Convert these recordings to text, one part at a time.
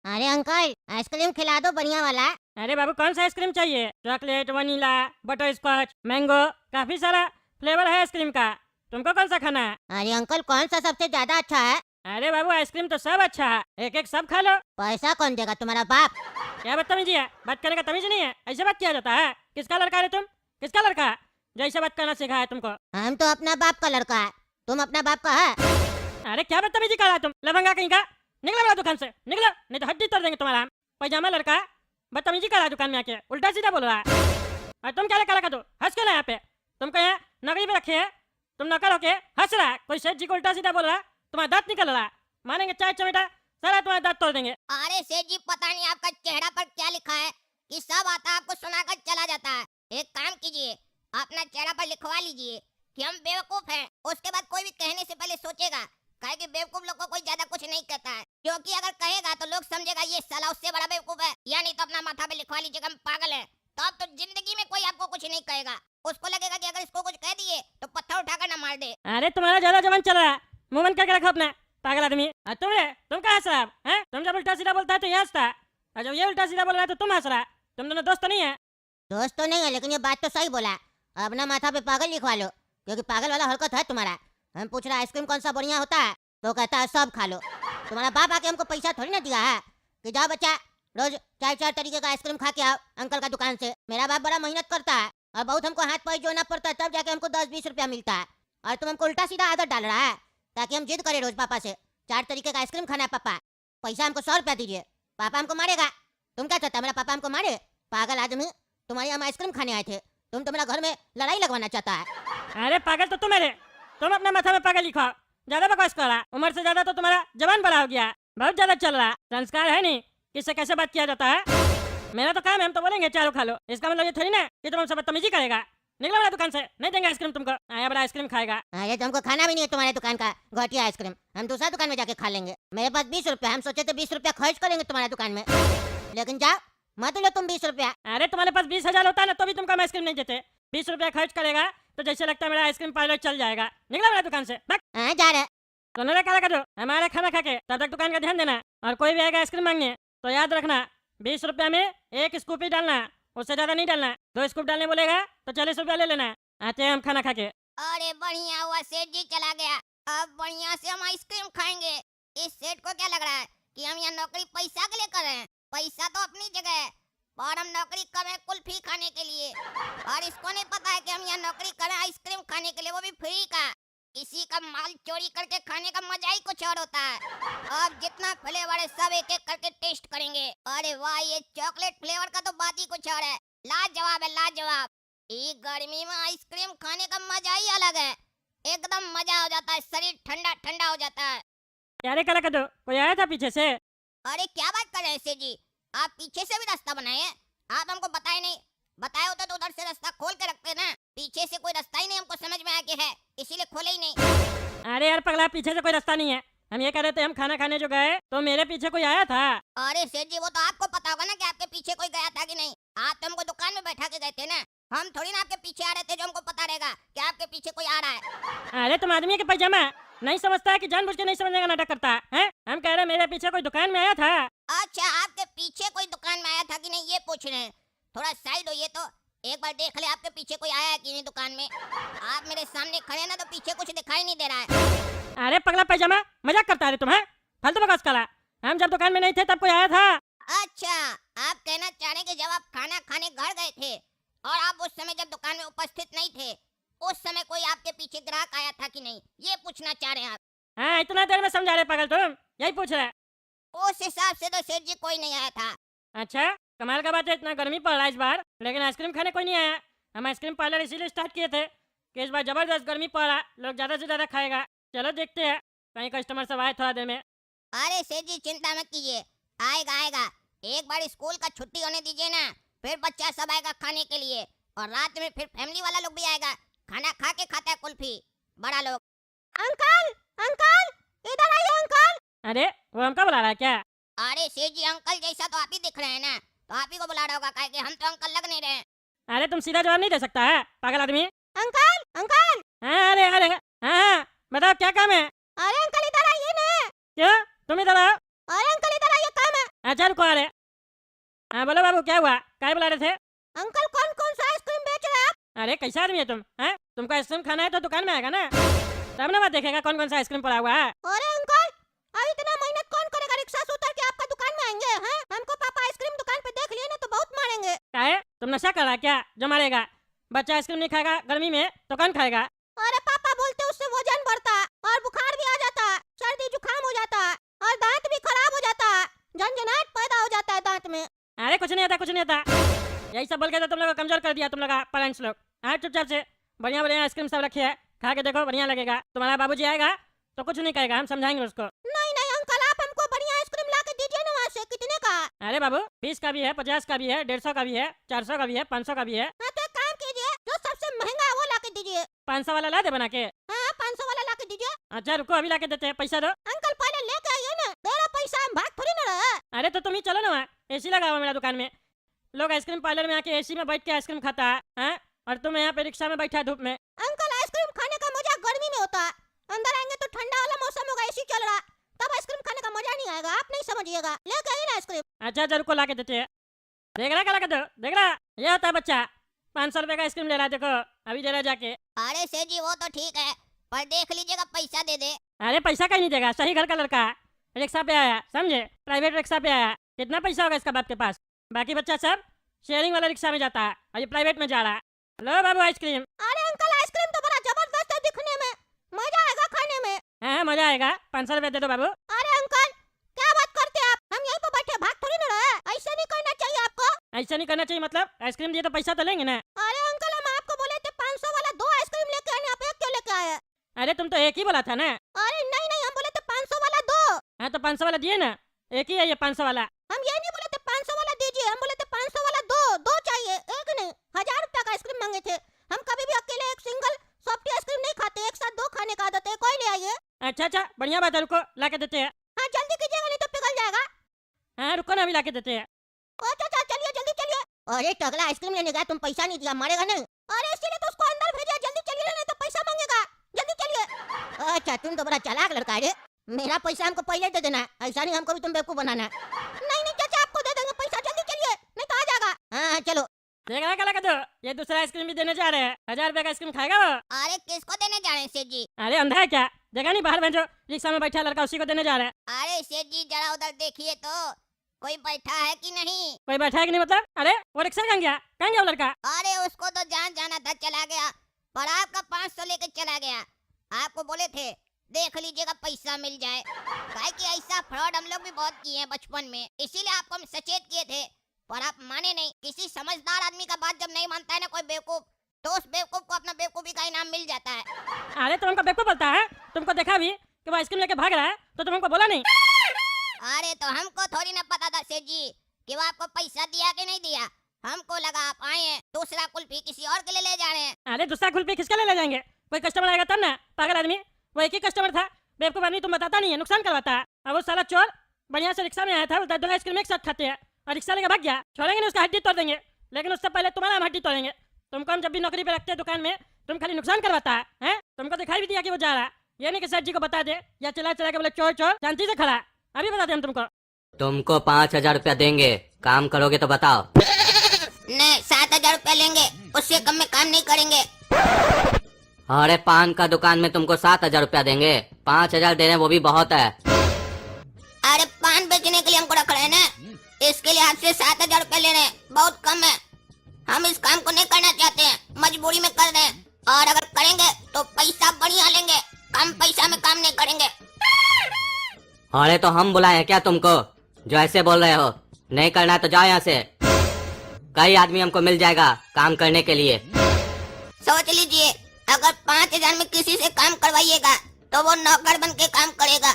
अरे uncle, ice cream खिला दो बढ़िया वाला। अरे बाबू कौन सा आइसक्रीम चाहिए? Chocolate, vanilla, butterscotch, mango, काफी सारा फ्लेवर है आइसक्रीम का। तुमको कौन सा खाना है? अरे अंकल, कौन सा सबसे ज्यादा अच्छा है? अरे बाबू आइसक्रीम तो सब अच्छा है, एक एक सब खा लो। पैसा कौन देगा, तुम्हारा बाप? क्या बदतमीजी है? बात करने का तमीज नहीं है? ऐसे बात किया जाता है? किसका लड़का है तुम? किसका लड़का है जो ऐसे बात करना सिखाया है तुमको? हम तो अपना बाप का लड़का है, तुम अपना बाप का है? अरे क्या बदतमीजी कर रहा है तुम, लफंगा कहीं का? निकलो मेरा दुकान से, निकलो, नहीं तो हड्डी तोड़ देंगे तुम्हारा हम। पैजामा लड़का है, बदतमीजी कर रहा है दुकान में आके, उल्टा सीधा बोल रहा है। और तुम क्या लगा दो, हंस के ना यहाँ पे? तुमको यहाँ नौकरी पे रखे है, तुम नौकर होके हंस रहा है, कोई सेठ जी को उल्टा सीधा बोल रहा है, तुम्हारा दांत निकल रहा है, मानेंगे चाय चमेटा सारा तुम्हारा दांत तोड़ देंगे। अरे सेठ जी, पता नहीं आपका चेहरा पर क्या लिखा है कि सब आता आपको सुनाकर चला जाता है। एक काम कीजिए, अपना चेहरा पर लिखवा लीजिए कि हम बेवकूफ हैं। उसके बाद कोई भी कहने से पहले सोचेगा, काहे कि बेवकूफ लोग को कोई ज्यादा कुछ नहीं कहता है, क्योंकि अगर कहेगा तो लोग समझेगा ये साला उससे बड़ा बेवकूफ है। या नहीं तो अपना माथा पे लिखवा लीजिएगा हम पागल हैं, तो अब तो जिंदगी में कोई आपको कुछ नहीं कहेगा। उसको लगेगा कि अगर इसको कुछ कह दिए तो पत्थर उठाकर ना मार दे। अरे तुम्हारा ज्यादा जवान चल रहा है, मुंह बंद करके रखो अपना, पागल आदमी। तुम क्या हंस रहा है? तुम जब उल्टा सीधा बोलता है तो ये हंसता है, और जब ये उल्टा सीधा बोल रहा है तो तुम हंस रहा है। तुम दोनों दोस्त तो नहीं है? दोस्त तो नहीं है, लेकिन ये बात तो सही बोला। अपना माथा पे पागल लिखवा लो, क्योंकि पागल वाला हरकत है तुम्हारा। हम पूछ रहा आइसक्रीम कौन सा बढ़िया होता है, तो कहता है सब खा लो। तुम्हारा बाप आके हमको पैसा थोड़ी ना दिया है कि जाओ बच्चा रोज चार चार तरीके का आइसक्रीम खा के आओ अंकल का दुकान से। मेरा बाप बड़ा मेहनत करता है और बहुत हमको हाथ पैर जोड़ना पड़ता है, तब जाके हमको 10-20 रुपया मिलता है। और तुम हमको उल्टा सीधा आदत डाल रहा है ताकि हम जिद करें रोज पापा से, 4 तरीके का आइसक्रीम खाना है पापा, पैसा हमको 100 रुपया दीजिए। पापा हमको मारेगा। तुम क्या चाहता है, मेरा पापा हमको मारे? पागल आदमी, तुम्हारे हम आइसक्रीम खाने आए थे, तुम तो मेरा घर में लड़ाई लगवाना चाहता है। अरे पागल तो तुम मेरे, तुम अपना माथा में पागल लिखो, ज्यादा बकवास कर रहा। उम्र से ज्यादा तो तुम्हारा जवान बड़ा हो गया, बहुत ज्यादा चल रहा। संस्कार है नहीं, किससे कैसे बात किया जाता है? मेरा तो काम है, हम तो बोलेंगे चारों खा लो, इसका मतलब ये थोड़ी ना कि तुम हमसे बदतमीजी करेगा। निकलो मेरा दुकान से, नहीं देंगे आइसक्रीम तुमको। आया बड़ा आइसक्रीम खाएगा। अरे तुमको खाना भी नहीं है तुम्हारे दुकान का घटिया आइसक्रीम, हम दूसरा दुकान में जाके खा लेंगे। मेरे पास 20 रुपया, हम सोचे थे 20 रुपया खर्च करेंगे तुम्हारे दुकान में, लेकिन जाओ मत लो तुम 20 रुपया। अरे तुम्हारे पास 20,000 होता है ना तो भी तुमको हम आइसक्रीम नहीं देते। 20 रुपया खर्च करेगा तो जैसे लगता है मेरा आइसक्रीम पार्लर चल जाएगा। निकलो मेरा दुकान से, बक। जा रहे दोनों क्या लगा दो, हमारे खाना खा के तब तक दुकान का ध्यान देना। और कोई भी आएगा आइसक्रीम मांगने तो याद रखना, 20 रुपया में 1 स्कूप ही डालना, उससे ज्यादा नहीं डालना। 2 स्कूप डालने बोलेगा तो 40 रुपया ले लेना। आते हैं हम खाना खा के। अरे बढ़िया हुआ सेठ जी चला गया, अब बढ़िया से हम आइसक्रीम खाएंगे। इस सेठ को क्या लग रहा है कि हम यहाँ नौकरी पैसा के लिए कर रहे हैं? पैसा तो अपनी जगह है, और हम नौकरी कर रहे हैं कुल्फी खाने के लिए। और इसको नहीं पता है कि हम यहाँ नौकरी कर रहे हैं आइसक्रीम खाने के लिए, वो भी फ्री का। किसी का माल चोरी करके खाने का मजा ही कुछ और होता है। अब जितना फ्लेवर है सब एक एक करके टेस्ट करेंगे। अरे वाह, ये चॉकलेट फ्लेवर का तो बात ही कुछ और है, लाजवाब है लाजवाब। ये गर्मी में आइसक्रीम खाने का मजा ही अलग है, एकदम मजा हो जाता है, शरीर ठंडा ठंडा हो जाता है। क्या कला कर दो, कोई आया था पीछे से? अरे क्या बात कर रहे हैं सेठ जी, आप पीछे से भी रास्ता बनाए हैं? आप हमको बताए नहीं, बताए होते तो उधर से रास्ता खोल के रखते ना। पीछे से कोई रास्ता ही नहीं हमको समझ में आया कि है, इसीलिए खोले ही नहीं। अरे यार पगला, पीछे से कोई रास्ता नहीं है। हम ये कह रहे थे हम खाना खाने जो गए तो मेरे पीछे कोई आया था। अरे सेठ जी, वो तो आपको पता होगा ना कि आपके पीछे कोई गया था कि नहीं। आप तो हमको दुकान में बैठा के गए थे ना, हम थोड़ी ना आपके पीछे आ रहे थे जो हमको पता रहेगा कि आपके पीछे कोई आ रहा है। अरे तुम आदमी के पैजामा नहीं समझता है कि जानबूझ के नहीं समझने का नाटक करता है? हम कह रहे मेरे पीछे कोई दुकान में आया था। अच्छा, आपके पीछे कोई दुकान में आया था कि नहीं ये पूछ रहे हैं? थोड़ा साइड होइए तो एक बार देख ले आपके पीछे कोई आया है कि नहीं दुकान में। आप मेरे सामने खड़े ना तो पीछे कुछ दिखाई नहीं दे रहा है। अरे पगला पैजामा, मजाक करता है तुम? है फालतू बकवास करा। हम जब दुकान में नहीं थे तब कोई आया था। अच्छा, आप कहना चाह रहे हैं कि जब आप खाना खाने घर गए थे और आप उस समय जब दुकान में उपस्थित नहीं थे, उस समय कोई आपके पीछे ग्राहक आया था कि नहीं, ये पूछना चाह रहे हैं आप? हाँ, इतना देर में समझा रहे पागल तुम, यही पूछ रहे? उस हिसाब से तो सेठ जी कोई नहीं आया था। अच्छा, कमाल का बात है, इतना गर्मी पड़ रहा है इस बार लेकिन आइसक्रीम खाने कोई नहीं आया। हम आइसक्रीम पार्लर इसीलिए स्टार्ट किए थे कि इस बार जबरदस्त गर्मी पड़ रहा, लोग ज्यादा से ज्यादा खाएगा। चलो देखते हैं, कहीं कस्टमर सब आए थोड़ा देर में। अरे सेठ जी चिंता मत कीजिए, आएगा आएगा। एक बार स्कूल का छुट्टी होने दीजिए ना, फिर बच्चा सब आएगा खाने के लिए, और रात में फिर फैमिली वाला लोग भी आएगा, खाना खा के खाता है कुल्फी बड़ा लोग। अंकल अंकल, इधर आइए अंकल। अरे वो हमका बुला रहा है क्या? अरे सेठ जी, अंकल जैसा तो आप ही दिख रहे हैं ना, तो आप ही को बुला रहा होगा, काहे कि हम तो अंकल लग नहीं रहे। अरे तुम सीधा जवाब नहीं दे सकता है पागल आदमी। Uncle uncle. हाँ अरे अरे हाँ बताओ क्या काम है? अरे अंकल इधर आइए ना। क्यों तुम इधर आओ? अरे अंकल इधर आइए, काम है। अच्छा रुको, अरे हाँ बोलो बाबू, क्या हुआ, क्या बुला रहे थे? अंकल कौन कौन सा आइसक्रीम बेच रहे हैं आप? अरे कैसा आदमी है तुम, हैं? तुमको आइसक्रीम खाना है तो दुकान में आएगा ना, तब ना बात देखेगा कौन कौन सा आइसक्रीम पड़ा हुआ है। अरे अंकल, अब इतना मेहनत कौन करेगा रिक्शा से उतर के आपका दुकान में आएंगे? हैं? हमको पापा आइसक्रीम दुकान पे देख लिए ना तो बहुत मारेंगे। क्या है, तुम नशा कर रहा है क्या जो मारेगा? बच्चा आइसक्रीम नहीं खाएगा गर्मी में तो कौन खाएगा? अरे पापा बोलते उससे वजन बढ़ता है और बुखार भी आ जाता है, सर्दी जुकाम हो जाता है और दांत भी खराब हो जाता है, झंझनाहट पैदा हो जाता है दांत में। अरे कुछ नहीं आता, कुछ नहीं आता, यही सब बोल के तो तुम लोग को कमजोर कर दिया तुम लोग पेरेंट्स लोग। हाँ चुपचाप से बढ़िया बढ़िया आइसक्रीम सब रखी है, खा के देखो, बढ़िया लगेगा। तुम्हारा बाबूजी आएगा तो कुछ नहीं कहेगा, हम समझाएंगे उसको। नहीं नहीं अंकल, आप हमको बढ़िया आइसक्रीम ला के दीजिए ना, वहाँ से। कितने का? अरे बाबू 20 का भी है, 50 का भी है, 150 का भी है, 400 का भी है, 500 का भी है। हाँ तो एक काम कीजिए, जो सबसे महंगा है वो ला के दीजिए। 500 वाला ला दे बना के। हाँ 500 वाला ला के दीजिए। अच्छा रुको, अभी ला के देते हैं, पैसा दो। अंकल पहले लेके आइए ना, तेरा पैसा हम भाग थोड़ी ना रहे। अरे तो तुम ही चलो ना, वहाँ एसी लगा हुआ मेरा दुकान में, लोग आइसक्रीम पार्लर में आके एसी में बैठ के आइसक्रीम खाता है, हैं? और तुम यहाँ पे रिक्शा में बैठा है धूप में। अंकल आइसक्रीम खाने का मजा गर्मी में होता है, अंदर आएंगे तो ठंडा वाला मौसम होगा, एसी चल रहा, तब आइसक्रीम खाने का मजा नहीं आएगा, आप नहीं समझिएगा। लेके आइए ना आइसक्रीम। अच्छा अच्छा रुको, ला के देते हैं। देख रहा क्या दो, देख रहा, ये होता है बच्चा 500 रुपए का आइसक्रीम ले रहा है, देखो अभी दे रहा जाके। अरे सेठ जी वो तो ठीक है, पर देख लीजिएगा पैसा दे दे। अरे पैसा कहीं नहीं देगा, सही घर का लड़का है, रिक्शा पे आया, समझे, प्राइवेट रिक्शा पे आया, कितना पैसा होगा इसका बाप के पास? बाकी बच्चा सब शेयरिंग वाला रिक्शा में जाता है और ये प्राइवेट में जा रहा है। लो बाबू आइसक्रीम। अरे अंकल आइसक्रीम तो बड़ा जबरदस्त है दिखने में, मजा आएगा खाने में। हाँ मजा आएगा, 500 रुपए दे दो बाबू। अरे अंकल क्या बात करते हैं आप, हम यहीं पे बैठे भाग थोड़ी ना रहे, ऐसे नहीं करना चाहिए आपको। ऐसा नहीं करना चाहिए मतलब, आइसक्रीम दिए तो पैसा तो लेंगे ना। अरे अंकल हम आपको बोले थे 500 वाला 2 आइसक्रीम लेके आने, आप एक क्यों लेके आए? अरे तुम तो एक ही बोला था ना। अरे नहीं नहीं, हम बोले थे 500 वाला 2। हाँ तो 500 वाला दिए ना, एक ही है ये 500 वाला। हम ये नहीं बोले थे 500 वाला दीजिए, हम बोले थे 500 वाला 2 चाहिए, एक नहीं। 1000 रुपया का आइसक्रीम मांगे थे, हम कभी भी अकेले एक सिंगल सॉफ्टी आइसक्रीम नहीं खाते, एक साथ 2 खाने का आदत है, कोई ले आइए। अच्छा अच्छा बढ़िया बात है, रुको ला के देते हैं। हाँ जल्दी कीजिएगा नहीं तो पिघल जाएगा। हाँ रुको ना, अभी ला के देते हैं। अच्छा चलिए जल्दी चलिए। अरे टगला आइसक्रीम लेने गया, तुम पैसा नहीं दिया, मारेगा नहीं? अरे इसीलिए तो उसको अंदर भेजा, जल्दी चलिए नहीं तो पैसा मांगेगा, जल्दी चलिए। अच्छा तुम तो बड़ा चालाक लड़का है रे, मेरा पैसा हमको पहले दे देना, ऐसा नहीं हमको भी तुम बेवकूफ बनाना। नहीं नहीं चाचा आपको दे देंगे पैसा, जल्दी चलिए नहीं तो आ जाएगा। हाँ चलो। देख रहा क्या लगा दो, ये दूसरा आइसक्रीम भी देने जा रहे हैं, 1000 रुपए का आइसक्रीम खाएगा वो। अरे किसको देने जा रहे हैं सेठ जी? अरे अंधा है क्या, देखा नहीं बाहर भेजो, रिक्शा में बैठा लड़का, उसी को देने जा रहे हैं। अरे सेठ जी जरा उधर देखिए तो, कोई बैठा है कि नहीं? कोई बैठा है कि नहीं मतलब? अरे वो रिक्शा कहाँ गया, कहाँ गया वो लड़का? अरे उसको तो जान जाना था, चला गया, पर आपका 500 लेके चला गया। आपको बोले थे देख लीजिएगा पैसा मिल जाए, काहे कि ऐसा फ्रॉड हम लोग भी बहुत किए हैं बचपन में, इसीलिए आपको हम सचेत किए थे, पर आप माने नहीं। किसी समझदार आदमी का बात जब नहीं मानता है ना कोई बेवकूफ, तो उस बेवकूफ को अपना बेवकूफी का इनाम मिल जाता है। अरे तुमको बेवकूफ बोलता है, तुमको देखा भी कि वो आइसक्रीम लेके भाग रहा है तो तुमको बोला नहीं? अरे तो हमको थोड़ी ना पता था सेठ जी कि वो आपको पैसा दिया कि नहीं दिया, हमको लगा आप आए हैं दूसरा कुल्फी किसी और के लिए ले जा रहे हैं। अरे दूसरा कुल्फी किसके लिए ले जाएंगे, कोई कस्टमर आएगा तब ना, पागल आदमी, वो एक ही कस्टमर था, बेवकूफ आदमी, तुम बताता नहीं है, नुकसान करवाता है। अब वो साला चोर बढ़िया से रिक्शा में आया था, दोनों आइसक्रीम एक साथ खाते हैं और रिक्शा लेकर भाग गया, छोड़ेंगे नहीं, उसका हड्डी तोड़ देंगे, लेकिन उससे पहले तुम्हारा हम हड्डी तोड़ेंगे। तुमको हम जब भी नौकरी पे रखते हैं दुकान में, तुम खाली नुकसान करवाता है? तुमको दिखाई भी दिया कि वो जा रहा, ये नहीं कि सेठ जी को बता दे या चला चला के बोले चोर चोर, शांति से खड़ा, अभी बता दे हम तुमको। तुमको 5000 रुपया देंगे, काम करोगे तो बताओ। नहीं 7000 रुपया लेंगे, उससे कम में काम नहीं करेंगे। अरे पान का दुकान में तुमको 7000 रुपया देंगे, 5000 दे रहे हैं वो भी बहुत है। अरे पान बेचने के लिए हमको रख रहे हैं ना, इसके लिए आपसे 7000 रुपया ले रहे हैं, बहुत कम है। हम इस काम को नहीं करना चाहते हैं, मजबूरी में कर रहे हैं, और अगर करेंगे तो पैसा बढ़िया लेंगे, कम पैसा में काम नहीं करेंगे। अरे तो हम बुलाए हैं क्या तुमको, जो ऐसे बोल रहे हो? नहीं करना है तो जाओ यहाँ से, कई आदमी हमको मिल जाएगा काम करने के लिए। सोच लीजिए अगर 5000 में किसी से काम करवाइएगा तो वो नौकर बन के काम करेगा,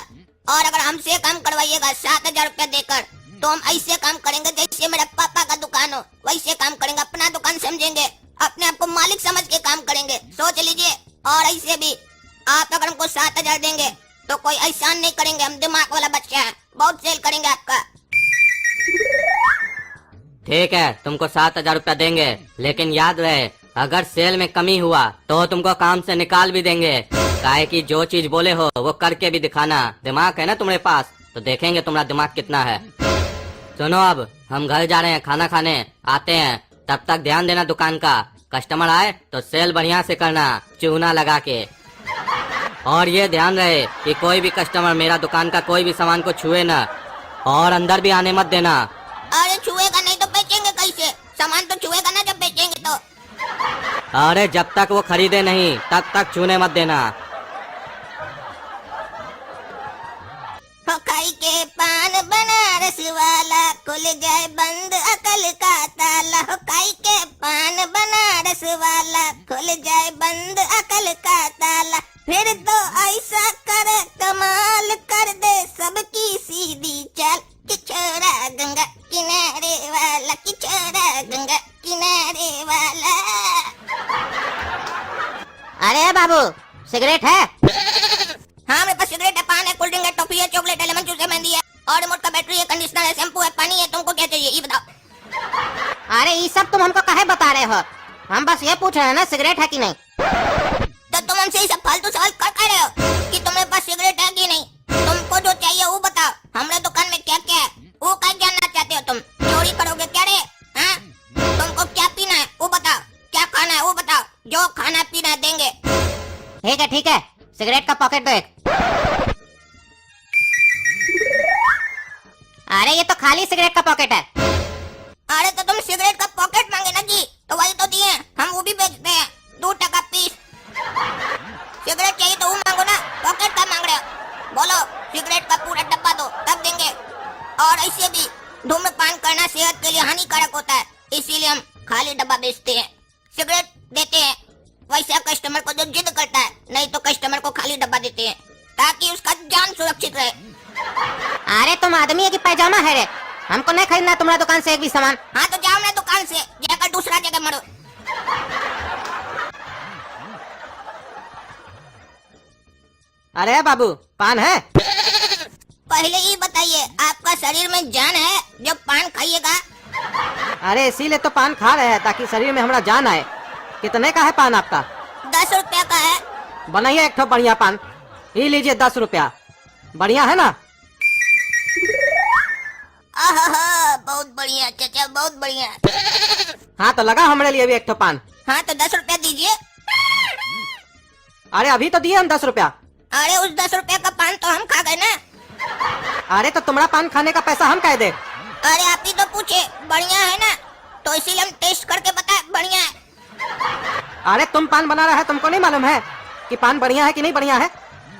और अगर हमसे काम करवाइएगा 7000 रुपया देकर, तो हम ऐसे काम करेंगे जैसे मेरे पापा का दुकान हो, वैसे काम करेंगे, अपना दुकान समझेंगे, अपने आप को मालिक समझ के काम करेंगे, सोच लीजिए। और ऐसे भी आप अगर हमको 7000 देंगे तो कोई एहसान नहीं करेंगे, हम दिमाग वाला बच्चा है, बहुत सेल करेंगे आपका। ठीक है तुमको 7000 रुपया देंगे, लेकिन याद रहे अगर सेल में कमी हुआ तो तुमको काम से निकाल भी देंगे, काहे कि जो चीज बोले हो वो करके भी दिखाना। दिमाग है ना तुम्हारे पास, तो देखेंगे तुम्हारा दिमाग कितना है। सुनो, अब हम घर जा रहे हैं खाना खाने, आते हैं। तब तक ध्यान देना दुकान का, कस्टमर आए तो सेल बढ़िया से करना, चूना लगा के। और ये ध्यान रहे कि कोई भी कस्टमर मेरा दुकान का कोई भी सामान को छुए ना, और अंदर भी आने मत देना। अरे छुएगा नहीं तो बेचेंगे कैसे? सामान तो छुएगा ना जब बेचेंगे तो। अरे जब तक वो खरीदे नहीं तब तक छूने मत देना। हो खाई के पान बनारस वाला, खुल जाए बंद अकल का ताला। हो खाई के पान बनारस वाला, खुल जाए बंद अकल का ताला। फिर तो ऐसा करे कमाल कर दे सबकी सीधी चाल। कि छोरा गंगा किनारे वाला, कि छोरा गंगा किनारे वाला। अरे बाबू, सिगरेट है? हाँ मेरे पास सिगरेट है, पान है, कोल्ड ड्रिंक है, टॉफी है, चॉकलेट है, लेमन जूस है, मेहंदी है, और रिमोट का बैटरी है, कंडीशनर है, शैम्पू है, पानी है। तुमको क्या चाहिए ये बताओ। अरे ये सब तुम हमको काहे बता रहे हो? हम बस ये पूछ रहे हैं ना सिगरेट है कि नहीं। तो तुम हमसे ये सब फालतू सवाल कर रहे हो कि तुम्हारे पास सिगरेट है कि नहीं? तुमको जो चाहिए वो बताओ। हमारे दुकान में क्या क्या है वो क्या जानना चाहते हो तुम? चोरी करोगे क्या रे? हाँ? तुमको क्या पीना है वो बताओ, क्या खाना है वो बताओ, जो खाना पीना देंगे। ठीक है, सिगरेट का पॉकेट दो एक। अरे ये तो खाली सिगरेट का पॉकेट है। अरे तो तुम सिगरेट का पॉकेट मांगे ना जी, तो वही तो दिए, हम वो भी बेचते हैं 2 टका पीस। सिगरेट चाहिए तो वो मांगो ना, पॉकेट का मांग रहे हो? बोलो सिगरेट का पूरा डब्बा दो तब देंगे। और ऐसे भी धूम्रपान करना सेहत के लिए हानिकारक होता है, इसीलिए हम खाली डब्बा बेचते हैं, सिगरेट देते हैं वैसा कस्टमर को जो जिद करता है। नहीं तो कस्टमर को खाली डब्बा देते हैं ताकि उसका जान सुरक्षित रहे। अरे तुम आदमी है कि पैजामा है रे? हमको नहीं खरीदना तुम्हारा दुकान से एक भी सामान। हाँ तो जाओ ना दुकान से, जाकर दूसरा जगह मरो। अरे बाबू, पान है? पहले ये बताइए आपका शरीर में जान है जब पान खाइएगा? अरे इसीलिए तो पान खा रहे हैं ताकि शरीर में हमारा जान आए। कितने का है पान आपका? 10 रुपया का है। बनाइए एक ठो बढ़िया पान, ये लीजिए 10 रुपया। बढ़िया है ना? आहा, बहुत बढ़िया चाचा, बहुत बढ़िया। हाँ तो लगा हमारे लिए भी एक ठो पान। हाँ तो 10 रुपया दीजिए। अरे अभी तो दिए हम 10 रुपया। अरे उस 10 रुपया का पान तो हम खा गए ना। अरे तो तुम्हारा पान खाने का पैसा हम कह दे। अरे आप ही तो पूछे बढ़िया है ना, तो इसीलिए हम टेस्ट करके बताए बढ़िया है। अरे तुम पान बना रहा है, तुमको नहीं मालूम है कि पान बढ़िया है कि नहीं बढ़िया है?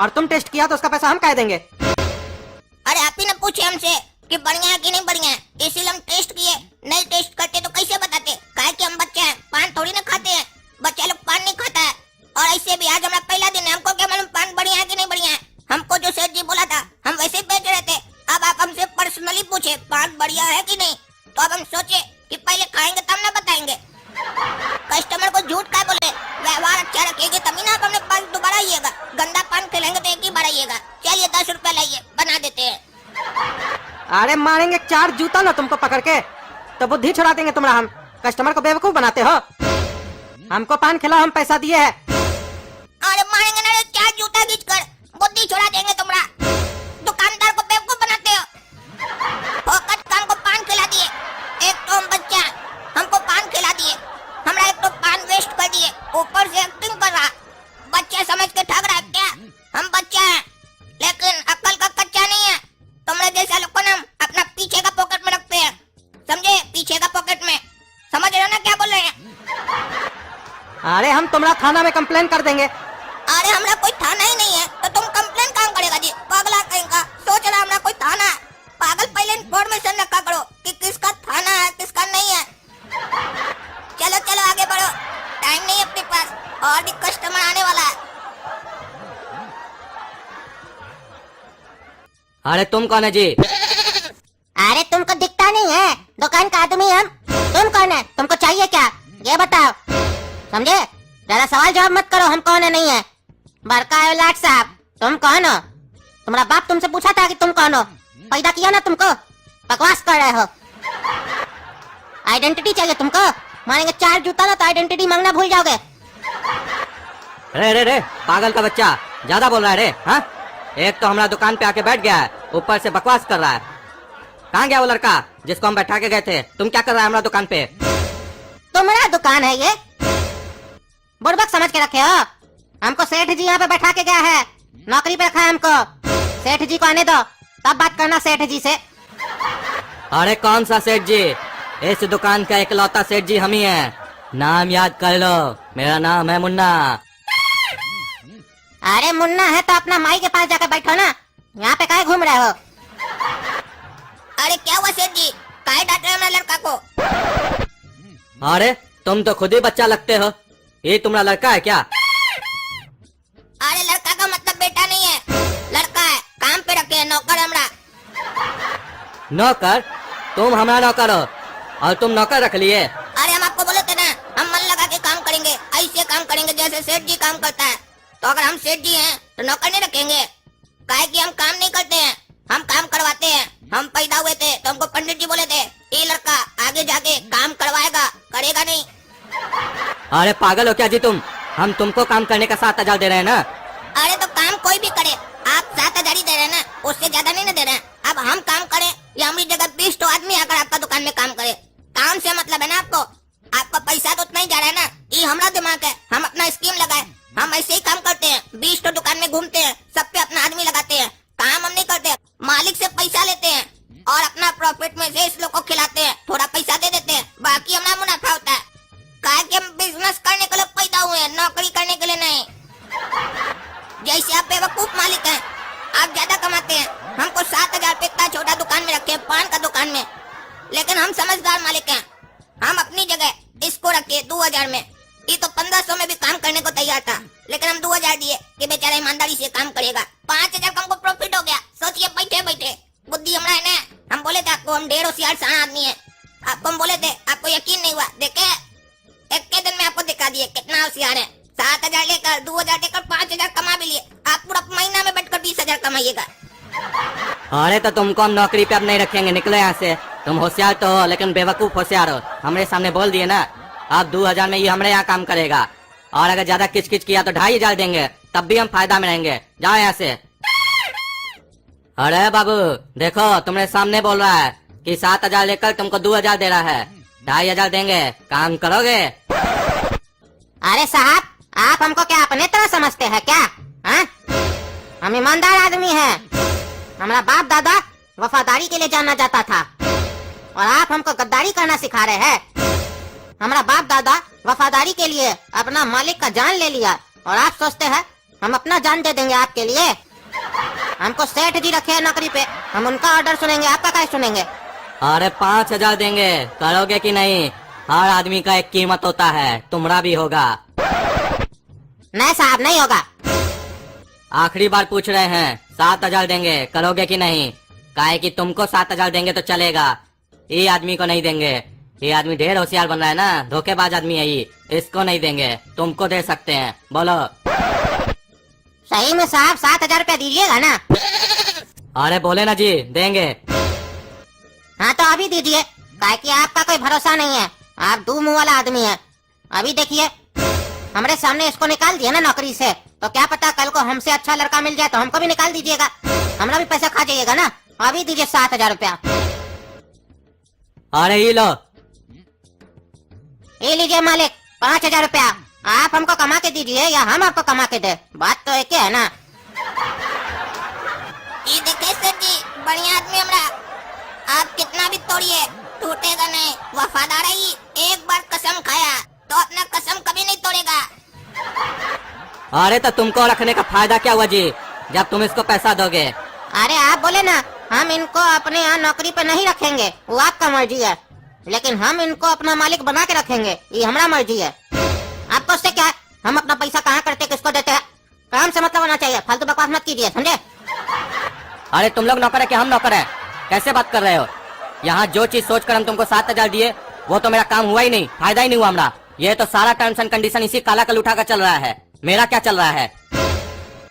और तुम टेस्ट किया तो उसका पैसा हम कह देंगे। अरे आप ही ने पूछे हमसे कि बढ़िया है कि नहीं बढ़िया है, इसीलिए हम टेस्ट किए। नहीं टेस्ट करते तो कैसे बताते? काहे कि हम बच्चे हैं, पान थोड़ी ना खाते हैं, बच्चा लोग पान नहीं खाता है। और ऐसे भी आज हमारा पहला दिन है, हमको क्या मालूम पान बढ़िया है कि नहीं बढ़िया है? हमको जो सेठ जी बोला था हम वैसे ही बेच रहे थे। अब आप हमसे पर्सनली पूछे पान बढ़िया है कि नहीं, तो अब हम सोचे कि पहले खाएंगे तब ना बताएंगे। कस्टमर को झूठ क्या बोले, व्यवहार अच्छा रखिएगा तभी ना आप अपने पास दोबारा आइएगा। गंदा पान खिलाएंगे तो एक ही बार आइएगा। चलिए 10 रुपया लाइए, बना देते हैं। अरे मारेंगे 4 जूता ना तुमको पकड़ के, तो बुद्धि छुड़ा देंगे तुम्हारा। हम कस्टमर को बेवकूफ बनाते हो। हमको पान खिलाओ, हम पैसा दिए है। अरे मारेंगे ना 4 जूता खींच कर, बुद्धि छुड़ा देंगे तुम्हारा। दुकानदार को बेवकूफ बनाते हो। फोकट काम को पान खिला दिए, एक तो हम बच्चा हमको पान खिला दिए, हमरा एक तो पान वेस्ट कर दिए, ऊपर से एक्टिंग कर रहा। बच्चा समझ के ठग रहा है क्या? हम बच्चा हैं लेकिन अक्ल का कच्चा नहीं है। तुमरे जैसा लोग को ना अपना पीछे का पॉकेट में रखते हैं, समझे? पीछे का पॉकेट में, समझ रहे हो ना क्या बोल रहे हैं? अरे हम तुम्हारा थाना में कंप्लेन कर देंगे। अरे हमरा कोई थाना ही नहीं है तो तुम कंप्लेन काम करेगा जी? पागला कहेगा, सोच रहा हमरा कोई थाना है। पागल, पहले इन्फॉर्मेशन रखा करो कि किसका थाना है किसका नहीं है। चलो चलो आगे बढ़ो, टाइम नहीं अपने पास, और भी कस्टमर आने वाला है। अरे तुम कौन है जी? अरे तुमको दिखता नहीं है, दुकान का आदमी हम। तुम कौन है, तुमको चाहिए क्या ये बताओ, समझे? ज्यादा सवाल जवाब मत करो, हम कौन है नहीं है। बड़का है लाट साहब, तुम कौन हो? तुम्हारा बाप तुमसे पूछा था कि तुम कौन हो? पैदा किया ना तुमको, बकवास कर रहे हो। आइडेंटिटी चाहिए तुमको? मारेंगे 4 जूता ना तो आइडेंटिटी मांगना भूल जाओगे। रे रे रे पागल का बच्चा, ज्यादा बोल रहा है रे। हाँ, एक तो हमारा दुकान पे आके बैठ गया है, ऊपर से बकवास कर रहा है। कहाँ गया वो लड़का जिसको हम बैठा के गए थे? तुम क्या कर रहा है हमारा दुकान पे? तुम्हारा दुकान है ये? बुड़बक समझ के रखे हो? हमको सेठ जी यहाँ पे बैठा के गया है, नौकरी पे रखा है हमको। सेठ जी को आने दो, तब बात करना सेठ जी से। अरे कौन सा सेठ जी? इस दुकान का इकलौता सेठ जी हम ही हैं। नाम याद कर लो, मेरा नाम है मुन्ना। अरे मुन्ना है तो अपना माई के पास जाकर बैठो ना, यहाँ पे काहे घूम रहे हो? अरे क्या हुआ सेठ जी, काहे डांट रहे हो हमारे लड़का को? अरे तुम तो खुद ही बच्चा लगते हो, ये तुम्हारा लड़का है क्या? अरे लड़का का मतलब बेटा नहीं है, लड़का है, काम पे रखे है, नौकर हमरा। नौकर? तुम हमारा नौकर हो और तुम नौकर रख लिए? अरे हम आपको बोले थे ना, हम मन लगा के काम करेंगे, ऐसे काम करेंगे जैसे सेठ जी काम करता है। तो अगर हम सेठ जी हैं तो नौकर नहीं रखेंगे? काहे कि हम काम नहीं करते हैं, हम काम करवाते हैं। हम पैदा हुए थे तो हमको पंडित जी बोले थे, ये लड़का आगे जाके काम करवाएगा, करेगा नहीं। अरे पागल हो क्या जी तुम? हम तुमको काम करने का 7,000 दे रहे हैं ना। अरे तो काम कोई भी करे, आप 7,000 ही दे रहे हैं ना, उससे ज्यादा नहीं ना दे रहे हैं। अब हम काम करें या हमारी जगह 20 तो आदमी आकर आपका दुकान में काम करे, काम से मतलब है ना आपको? आपका पैसा तो उतना ही जा रहा है ना, ये हमारा दिमाग है, हम अपना स्कीम लगाए, हम ऐसे ही काम करते हैं। 20 तो दुकान में घूमते हैं, सब पे अपना आदमी लगाते हैं, काम हम नहीं करते। मालिक से पैसा लेते हैं और अपना प्रॉफिट में से इस लोग को खिलाते हैं, थोड़ा पैसा दे देते हैं, बाकी हमारा मुनाफा होता है। काहे कि हम बिजनेस करने के लिए पैदा हुए हैं, नौकरी करने के लिए नहीं। जैसे आप बेवकूफ मालिक हैं, आप ज्यादा कमाते हैं, हमको 7,000 पे इतना छोटा दुकान में रखे, पान का दुकान में। लेकिन हम समझदार मालिक हैं, हम अपनी जगह इसको रखे 2,000 में। ये तो 1,500 में भी काम करने को तैयार था, लेकिन हम 2,000 दिए कि बेचारा ईमानदारी से काम करेगा। 5,000 का हमको प्रॉफिट हो गया। सोचिए बैठे बैठे, बुद्धि हमारा है ना। हम बोले थे आपको, हम ढेर होशियार सयाना आदमी है, आपको हम बोले थे, आपको यकीन नहीं हुआ। देखे एक के दिन में आपको दिखा दिए कितना होशियार है। 7,000 लेकर 2,000 लेकर 5,000 कमा भी लिए। आप पूरा महीना में बैठकर 20,000 कमाइएगा। अरे तो तुमको हम नौकरी पे अब नहीं रखेंगे, निकलो यहाँ से। तुम होशियार तो हो लेकिन बेवकूफ होशियार हो। हमारे सामने बोल दिए ना, अब 2,000 में ये हमारे यहाँ काम करेगा, और अगर ज्यादा किचकिच किया तो 2,500 देंगे, तब भी हम फायदा में रहेंगे। जाओ यहाँ से। अरे बाबू देखो, तुम्हारे सामने बोल रहा है कि 7,000 लेकर तुमको 2,000 दे रहा है, 2,500 देंगे, काम करोगे? अरे साहब, आप हमको क्या अपने तरह समझते हैं क्या? हाँ? हम ईमानदार आदमी हैं। हमारा बाप दादा वफादारी के लिए जाना जाता था, और आप हमको गद्दारी करना सिखा रहे हैं। हमारा बाप दादा वफादारी के लिए अपना मालिक का जान ले लिया, और आप सोचते हैं हम अपना जान दे देंगे आपके लिए? हमको सेठ जी रखे हैं नौकरी पे, हम उनका ऑर्डर सुनेंगे, आपका क्या सुनेंगे? अरे 5,000 देंगे, करोगे कि नहीं? हर आदमी का एक कीमत होता है, तुम्हारा भी होगा। नहीं साहब, नहीं होगा। आखिरी बार पूछ रहे हैं, 7,000 देंगे, करोगे कि नहीं? काहे कि तुमको 7,000 देंगे तो चलेगा, ये आदमी को नहीं देंगे। ये आदमी ढेर होशियार बन रहा है ना, धोखेबाज आदमी है ये, इसको नहीं देंगे, तुमको दे सकते हैं। बोलो। सही में साहब 7,000 रुपया दीजिएगा ना? अरे बोले ना जी, देंगे। हाँ तो अभी दीजिए, काहे कि आपका कोई भरोसा नहीं है, आप दो मुंह वाला आदमी है। अभी देखिए, हमारे सामने इसको निकाल दिया ना नौकरी से, तो क्या पता कल को हमसे अच्छा लड़का मिल जाए तो हमको भी निकाल दीजिएगा, हमारा भी पैसा खा जाइएगा ना। अभी दीजिए 7,000 रुपया। अरे ये लो। ये लीजिए मालिक 5,000 रुपया। आप हमको कमा के दीजिए या हम आपको कमा के दे, बात तो एक ही है ना। ये देखे सर जी, बढ़िया आदमी हमरा, आप कितना भी तोड़िए टूटेगा नहीं, वफादार है ये। एक बार कसम खाया तो अपना कसम कभी नहीं तोड़ेगा। अरे तो तुमको रखने का फायदा क्या हुआ जी, जब तुम इसको पैसा दोगे? अरे आप बोले ना हम इनको अपने यहाँ नौकरी पे नहीं रखेंगे, वो आपका मर्जी है, लेकिन हम इनको अपना मालिक बना के रखेंगे, ये हमारा मर्जी है। आपको उससे क्या है? हम अपना पैसा कहाँ करते, किसको देते हैं, काम से मतलब होना चाहिए, फालतू बकवास मत कीजिए, समझे? अरे तुम लोग नौकर है कि हम नौकर है? कैसे बात कर रहे हो? यहाँ जो चीज सोच कर हम तुमको 7,000 दिए वो तो मेरा काम हुआ ही नहीं, फायदा ही नहीं हुआ हमारा। ये तो सारा टर्म्स एंड कंडीशन इसी काला कल उठा कर चल रहा है, मेरा क्या चल रहा है?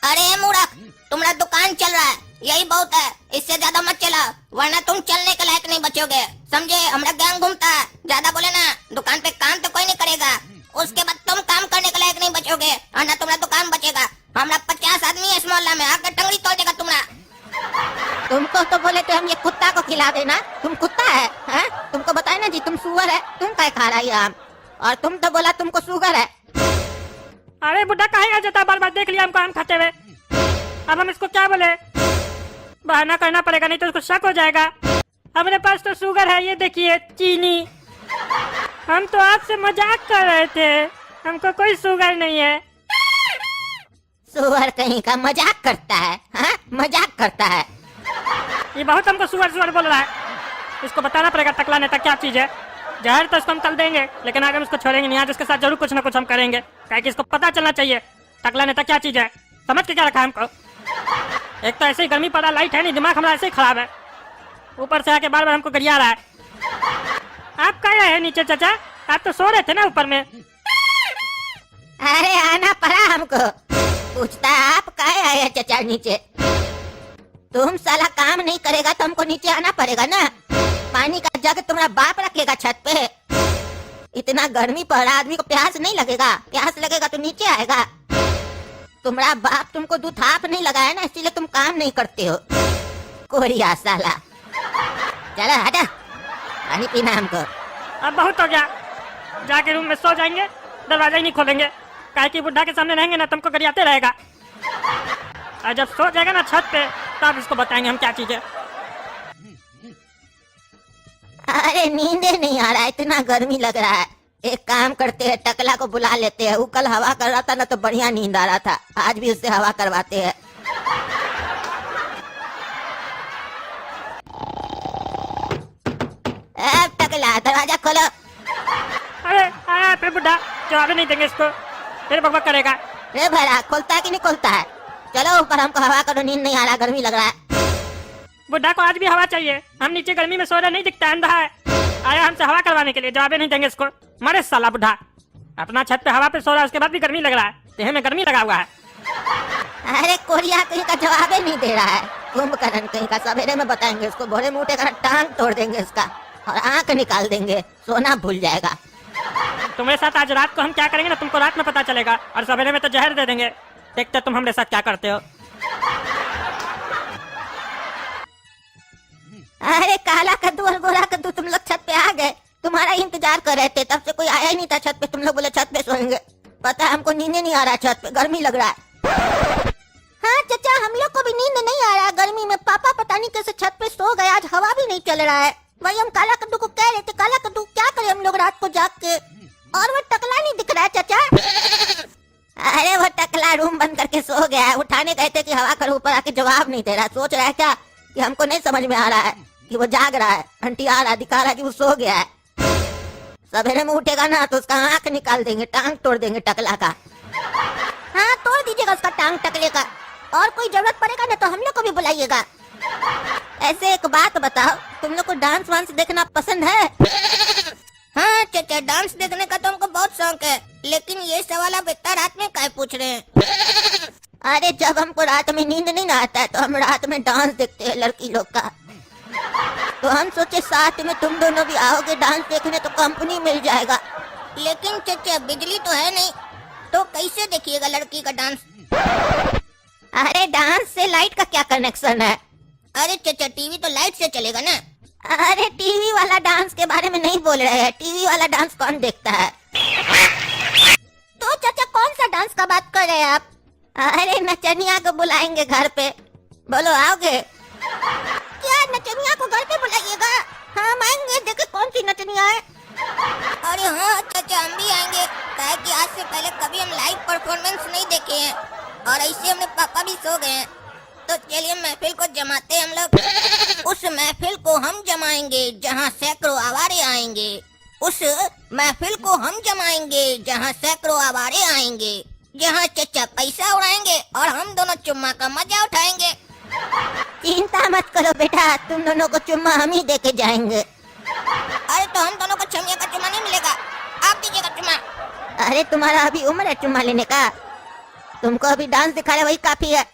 अरे मूर्ख, तुम्हारा दुकान चल रहा है, यही बहुत है, इससे ज्यादा मत चला, वरना तुम चलने के लायक नहीं बचोगे, समझे? हमारा गैंग घूमता है, ज्यादा बोले ना दुकान पे काम तो कोई नहीं करेगा, उसके बाद तुम काम करने के लायक नहीं बचोगे, और ना तुम्हारा दुकान बचेगा। हमारा 50 आदमी है इस मोहल्ला में, आकर टंगड़ी तोड़ देगा तुम्हारा। तुमको तो बोले थे हम ये कुत्ता को खिला देना। तुम कुत्ता है, हैं? तुमको बताया ना जी तुम सुअर है, तुम क्या खा रहा है ये आम? और तुम तो बोला तुमको शुगर है। अरे बुढ़ा कहेगा जाता, बार बार देख लिया हमको आम खाते हुए। अब हम इसको क्या बोले? बहाना करना पड़ेगा, नहीं तो उसको शक हो जाएगा। हमारे पास तो शुगर है, ये देखिए चीनी। हम तो आपसे मजाक कर रहे थे, हमको कोई शुगर नहीं है। सुअर कहीं का मजाक करता है, हाँ? मजाक करता है। ये बहुत हमको शुगर शुगर बोल रहा है। इसको बताना पड़ेगा टकला नेता क्या चीज है। जहर तो इसको हम तल देंगे, लेकिन आगे हम इसको छोड़ेंगे नहीं। आज इसके साथ जरूर कुछ ना कुछ हम करेंगे, काहे कि इसको पता चलना चाहिए टकला नेता क्या चीज है। समझ के क्या रखा है हमको? एक तो ऐसे ही गर्मी पड़ा, लाइट है नहीं, दिमाग हमारा ऐसे ही खराब है। ऊपर से आके बार बार हमको गरिया रहा है। आप कह रहे हैं नीचे चाचा? आप तो सो रहे थे ना ऊपर में। अरे आना पड़ा हमको। पूछता है आप काहे आए हैं चचा नीचे? तुम साला काम नहीं करेगा तो हमको नीचे आना पड़ेगा ना। पानी का जग तुम्हारा बाप रखेगा छत पे। इतना गर्मी पड़ रहा, आदमी को प्यास नहीं लगेगा? प्यास लगेगा तो नीचे आएगा। तुम्हारा बाप तुमको दूध हाथ नहीं लगाया ना, इसीलिए तुम काम नहीं करते हो। कोरिया साला। चलो हटा, पानी पीना हमको। अब बहुत हो गया, जाके रूम में सो जाएंगे, दरवाजा ही नहीं खोलेंगे। काहे कि बुढ़ा के सामने रहेंगे ना तुमको गरियाते रहेगा। और जब सो जाएगा ना छत पे, तब इसको बताएंगे हम क्या चीज है। अरे नींदे नहीं आ रहा है, इतना गर्मी लग रहा है। एक काम करते हैं, टकला को बुला लेते हैं। वो कल हवा कर रहा था ना तो बढ़िया नींद आ रहा था, आज भी उससे हवा करवाते हैं। टकला दरवाजा खोलो। अरे आया फिर बुढ़ा, जवाब नहीं देंगे इसको, फिर बकबक करेगा। रे भैया खोलता है कि नहीं खोलता है? चलो ऊपर, हमको हवा करो, नींद नहीं आ रहा, गर्मी लग रहा है। बुढ़ा को आज भी हवा चाहिए। हम नीचे गर्मी में सो रहे, नहीं दिखता, अंधा है। आया हमसे हवा करवाने के लिए, जवाब नहीं देंगे इसको। मरे साला बुढ़ा, अपना छत पे हवा पे सो रहा है, उसके बाद भी गर्मी लग रहा है। देह में गर्मी लगा हुआ है। अरे कोरिया कहीं का जवाब ही नहीं दे रहा है। कुंभकर्ण कहीं का, सवेरे में बताएंगे उसको, भोरे में उठेगा टांग तोड़ देंगे इसका और आंख निकाल देंगे, सोना भूल जाएगा। तुम्हारे साथ आज रात को हम क्या करेंगे ना, तुमको रात में पता चलेगा, और सवेरे में तो जहर दे देंगे। देखते तुम हमारे साथ क्या करते हो। अरे काला कद्दू और गोरा कद्दू, तुम लोग छत पे आ गए। तुम्हारा इंतजार कर रहे थे, तब से कोई आया ही नहीं था छत पे। तुम लोग बोले छत पे सोएंगे। पता है हमको नींद नहीं आ रहा, छत पे गर्मी लग रहा है। हाँ चाचा, हम लोग को भी नींद नहीं आ रहा है गर्मी में। पापा पता नहीं कैसे छत पे सो गए, आज हवा भी नहीं चल रहा है। वही हम काला कद्दू को कह रहे थे, काला कद्दू क्या करे हम लोग रात को जाग के। और वो टकला नहीं दिख रहा है चाचा। अरे वो टकला रूम बंद करके सो गया है। उठाने गए थे कि हवा करो, ऊपर आके जवाब नहीं दे रहा। सोच रहा है क्या कि हमको नहीं समझ में आ रहा है कि वो जाग रहा है, आंटी आ रहा, दिखा रहा है कि वो सो गया है। सवेरे में उठेगा ना तो उसका आंख निकाल देंगे, टांग तोड़ देंगे टकला का। हाँ तोड़ दीजिएगा उसका टांग टकले का, और कोई जरूरत पड़ेगा ना तो हम लोग को भी बुलाइएगा। ऐसे एक बात बताओ, तुम लोग को डांस वांस देखना पसंद है? हाँ चाचा, डांस देखने का तो हमको बहुत शौक है, लेकिन ये सवाल आप इतना रात में काहे पूछ रहे हैं? अरे जब हमको रात में नींद नहीं ना आता है तो हम रात में डांस देखते हैं लड़की लोग का। तो हम सोचे साथ में तुम दोनों भी आओगे डांस देखने तो कंपनी मिल जाएगा। लेकिन चाचा बिजली तो है नहीं, तो कैसे देखिएगा लड़की का डांस? अरे डांस से लाइट का क्या कनेक्शन है? अरे चाचा टीवी तो लाइट से चलेगा ना। अरे टीवी वाला डांस के बारे में नहीं बोल रहे हैं। टीवी वाला डांस कौन देखता है? तो चाचा कौन सा डांस का बात कर रहे हैं आप? अरे नचनिया को बुलाएंगे घर पे, बोलो आओगे? क्या नचनिया को घर पे बुलाइएगा? हाँ हम आएंगे, देखे कौन सी नचनिया है। अरे हाँ चाचा, हम भी आएंगे, काहे कि आज से पहले कभी हम लाइव परफॉर्मेंस नहीं देखे हैं, और ऐसे हमने पापा भी सो गए हैं। तो चलिए महफिल को जमाते हैं हम लोग। उस महफिल को हम जमाएंगे जहाँ सैकड़ों आवारे आएंगे। उस महफिल को हम जमाएंगे जहाँ सैकड़ों आवारे आएंगे, जहाँ चचा पैसा उड़ाएंगे और हम दोनों चुम्मा का मजा उठाएंगे। चिंता मत करो बेटा, तुम दोनों को चुम्मा हम ही देके जाएंगे। अरे तो हम दोनों को चमिया का चुम्मा नहीं मिलेगा, आप दीजिएगा चुम्मा। अरे तुम्हारा अभी उम्र है चुम्मा लेने का? तुमको अभी डांस दिखा रहे वही काफी है।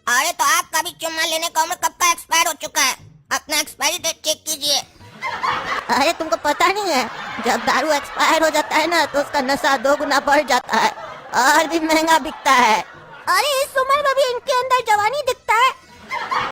अरे तो आपका भी चुम्मा लेने का उम्र कब का एक्सपायर हो चुका है, अपना एक्सपायरी डेट चेक कीजिए। अरे तुमको पता नहीं है, जब दारू एक्सपायर हो जाता है ना तो उसका नशा 2 गुना बढ़ जाता है और भी महंगा बिकता है। अरे इस उम्र में भी इनके अंदर जवानी दिखता है।